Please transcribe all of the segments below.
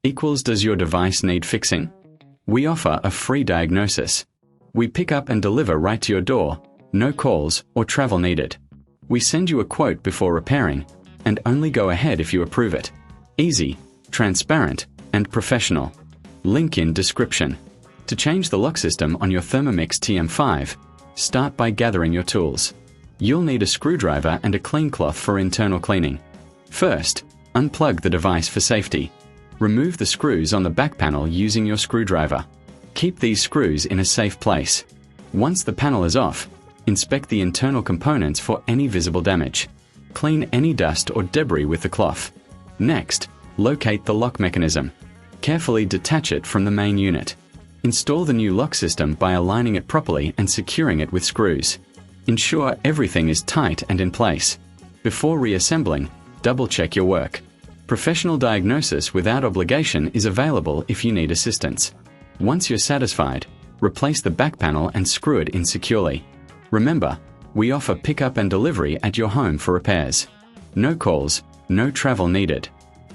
equals does your device need fixing? We offer a free diagnosis. We pick up and deliver right to your door, no calls or travel needed. We send you a quote before repairing, and only go ahead if you approve it. Easy, transparent, and professional. Link in description. To change the lock system on your Thermomix TM5, start by gathering your tools. You'll need a screwdriver and a clean cloth for internal cleaning. First, unplug the device for safety. Remove the screws on the back panel using your screwdriver. Keep these screws in a safe place. Once the panel is off, inspect the internal components for any visible damage. Clean any dust or debris with the cloth. Next, locate the lock mechanism. Carefully detach it from the main unit. Install the new lock system by aligning it properly and securing it with screws. Ensure everything is tight and in place. Before reassembling, double-check your work. Professional diagnosis without obligation is available if you need assistance. Once you're satisfied, replace the back panel and screw it in securely. Remember, we offer pickup and delivery at your home for repairs. No calls, no travel needed.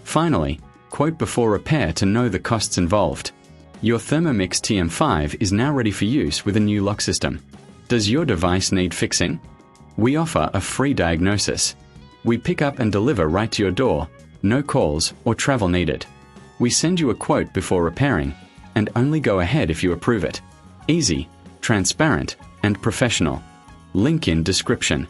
Finally, quote before repair to know the costs involved. Your Thermomix TM5 is now ready for use with a new lock system. Does your device need fixing? We offer a free diagnosis. We pick up and deliver right to your door, no calls or travel needed. We send you a quote before repairing, and only go ahead if you approve it. Easy, transparent, and professional. Link in description.